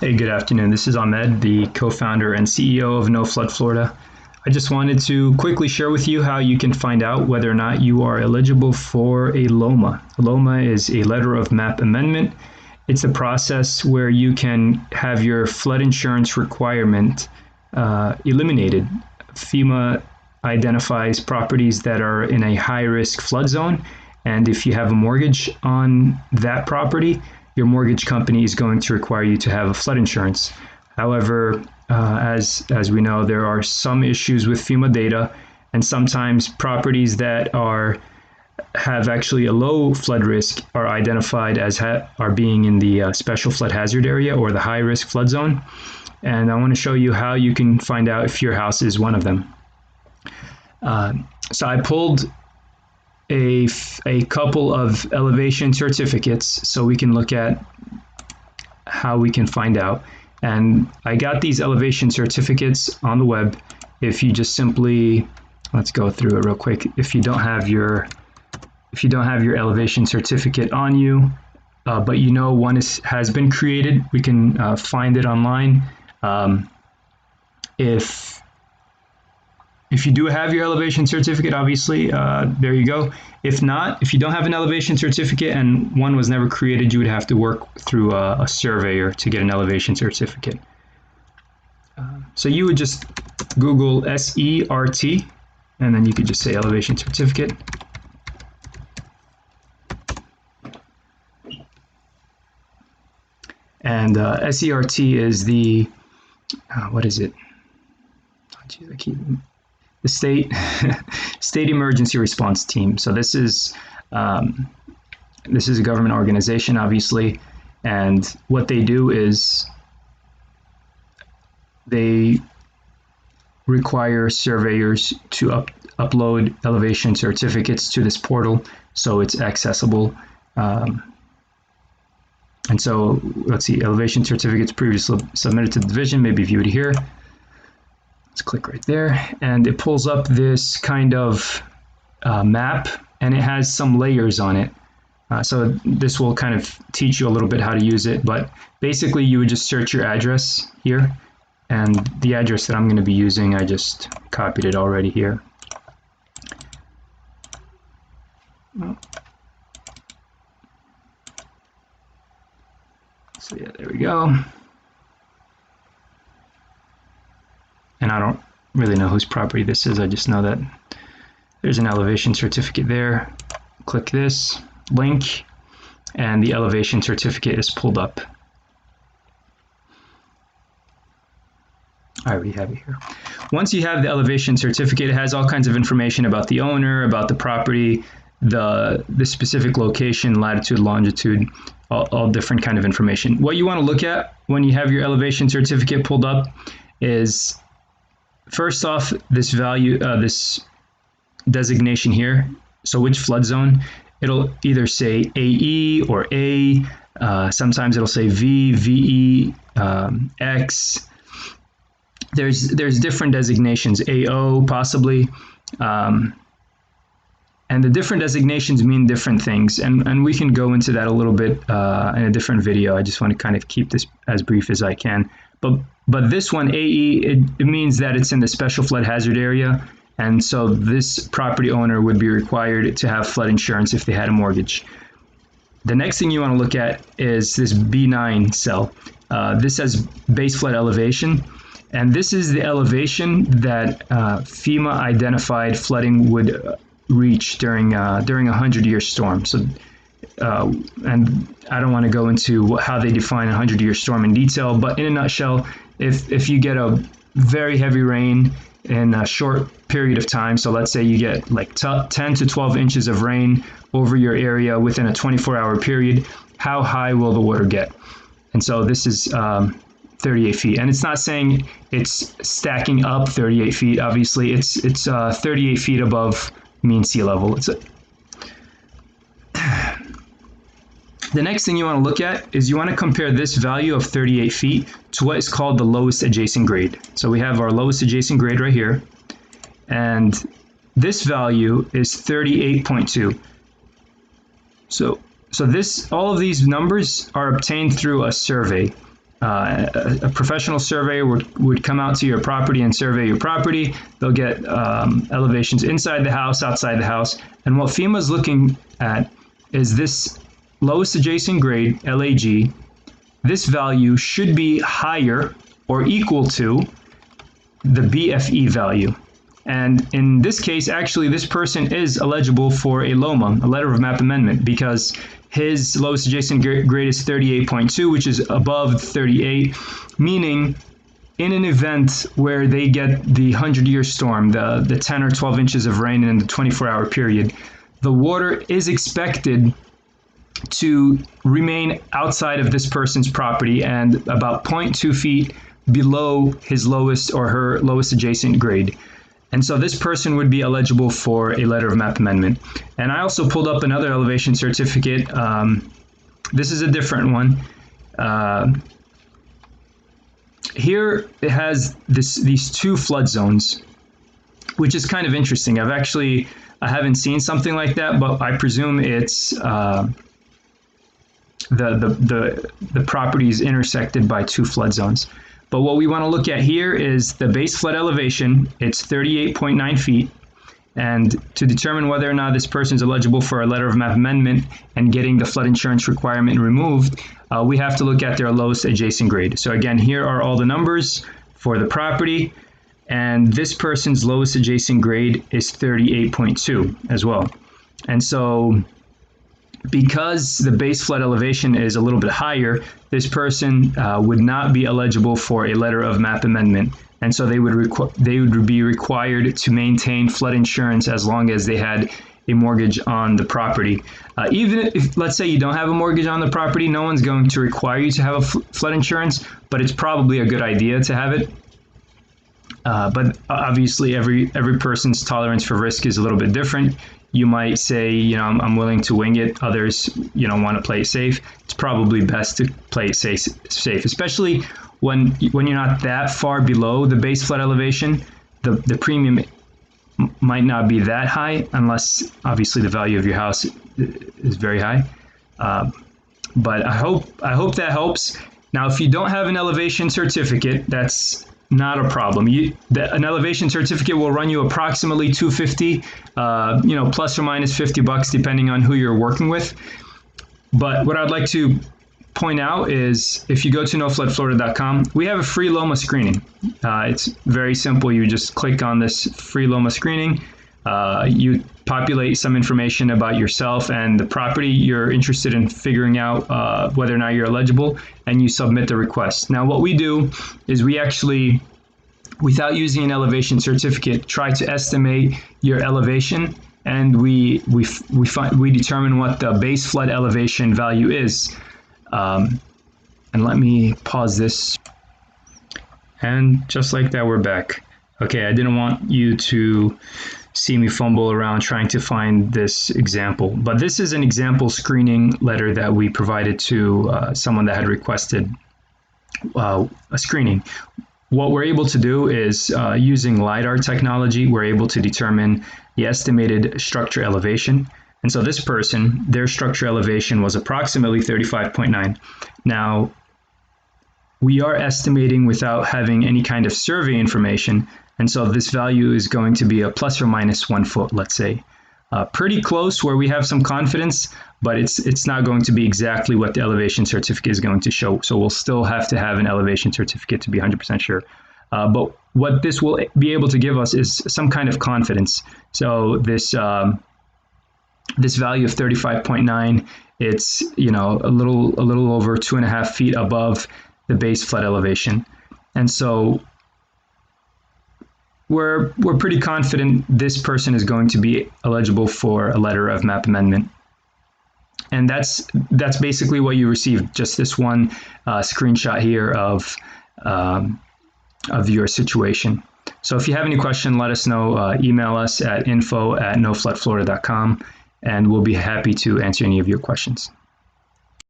Hey, good afternoon. This is Ahmed, the co-founder and CEO of No Flood Florida. I just wanted to quickly share with you how you can find out whether or not you are eligible for a LOMA. A LOMA is a letter of map amendment. It's a process where you can have your flood insurance requirement eliminated. FEMA identifies properties that are in a high-risk flood zone, and if you have a mortgage on that property, your mortgage company is going to require you to have a flood insurance. However, as we know, there are some issues with FEMA data, and sometimes properties that have actually a low flood risk are identified as are being in the special flood hazard area or the high risk flood zone. And I want to show you how you can find out if your house is one of them. So I pulled a couple of elevation certificates so we can look at how we can find out. And I got these elevation certificates on the web. If you just simply, let's go through it real quick. If you don't have your elevation certificate on you, but you know one has been created, we can find it online. If you do have your elevation certificate, obviously, there you go. If not, if you don't have an elevation certificate and one was never created, you would have to work through a surveyor to get an elevation certificate. So you would just Google SERT, and then you could just say elevation certificate. And SERT is the, what is it? Oh, geez, the state emergency response team. So this is a government organization, obviously, and what they do is they require surveyors to upload elevation certificates to this portal so it's accessible. And so let's see, elevation certificates previously submitted to the division may be viewed here. Let's click right there, and it pulls up this kind of map, and it has some layers on it. So this will kind of teach you a little bit how to use it, but basically you would just search your address here, and the address that I'm going to be using, I just copied it already here. So yeah, there we go. And I don't really know whose property this is. I just know that there's an elevation certificate there. Click this link, and the elevation certificate is pulled up. I already have it here. Once you have the elevation certificate, it has all kinds of information about the owner, about the property, the specific location, latitude, longitude, all different kind of information. What you want to look at when you have your elevation certificate pulled up is, first off, this value, this designation here. So which flood zone? It'll either say AE or A. Sometimes it'll say V, VE, X. There's different designations, AO possibly. And the different designations mean different things. And we can go into that a little bit in a different video. I just want to kind of keep this as brief as I can. But this one, AE, it means that it's in the special flood hazard area. And so this property owner would be required to have flood insurance if they had a mortgage. The next thing you want to look at is this B9 cell. This says base flood elevation. And this is the elevation that FEMA identified flooding would reach during a 100-year storm. So, and I don't want to go into how they define a 100-year storm in detail, but in a nutshell, if you get a very heavy rain in a short period of time, so let's say you get like 10 to 12 inches of rain over your area within a 24-hour period, how high will the water get? And so this is 38 feet. And it's not saying it's stacking up 38 feet. Obviously, it's 38 feet above mean sea level. The next thing you want to look at is you want to compare this value of 38 feet to what is called the lowest adjacent grade. So we have our lowest adjacent grade right here, and this value is 38.2. So all of these numbers are obtained through a survey. a professional surveyor would come out to your property and survey your property. They'll get elevations inside the house, outside the house. And what FEMA is looking at is this lowest adjacent grade, LAG. This value should be higher or equal to the BFE value. And in this case, actually, this person is eligible for a LOMA, a letter of map amendment, because his lowest adjacent grade is 38.2, which is above 38, meaning in an event where they get the 100-year storm, the 10 or 12 inches of rain in the 24-hour period, the water is expected to remain outside of this person's property and about 0.2 feet below his lowest or her lowest adjacent grade. And so this person would be eligible for a letter of map amendment. And I also pulled up another elevation certificate. This is a different one. Here it has these two flood zones, which is kind of interesting. I haven't seen something like that, but I presume it's the property is intersected by two flood zones. But what we want to look at here is the base flood elevation. It's 38.9 feet. And to determine whether or not this person is eligible for a letter of map amendment and getting the flood insurance requirement removed, we have to look at their lowest adjacent grade. So again, here are all the numbers for the property. And this person's lowest adjacent grade is 38.2 as well. And so because the base flood elevation is a little bit higher, this person would not be eligible for a letter of map amendment. And so they would be required to maintain flood insurance as long as they had a mortgage on the property. Even if, let's say, you don't have a mortgage on the property, no one's going to require you to have a flood insurance, but it's probably a good idea to have it. But obviously, every person's tolerance for risk is a little bit different. You might say, I'm willing to wing it. Others, want to play it safe. It's probably best to play it safe, especially when you're not that far below the base flood elevation. The premium might not be that high unless, obviously, the value of your house is very high. But I hope that helps. Now, if you don't have an elevation certificate, that's not a problem. An elevation certificate will run you approximately $250, plus or minus $50 depending on who you're working with. But what I'd like to point out is if you go to nofloodflorida.com, we have a free LOMA screening. It's very simple. You just click on this free LOMA screening. You populate some information about yourself and the property you're interested in figuring out whether or not you're eligible, and you submit the request. Now, what we do is we actually, without using an elevation certificate, try to estimate your elevation, and we determine what the base flood elevation value is. And let me pause this. And just like that, we're back. Okay, I didn't want you to see me fumble around trying to find this example, but this is an example screening letter that we provided to someone that had requested a screening. What we're able to do is using LiDAR technology, we're able to determine the estimated structure elevation. And so this person, their structure elevation was approximately 35.9. Now, we are estimating without having any kind of survey information. And so this value is going to be a plus or minus 1 foot, let's say. Pretty close where we have some confidence, but it's not going to be exactly what the elevation certificate is going to show. So we'll still have to have an elevation certificate to be 100% sure. But what this will be able to give us is some kind of confidence. So this value of 35.9, it's a little over 2.5 feet above the base flood elevation. And so we're pretty confident this person is going to be eligible for a letter of map amendment. And that's basically what you received, just this one screenshot here of your situation. So if you have any question, let us know. Email us at info@nofloodflorida.com, and we'll be happy to answer any of your questions.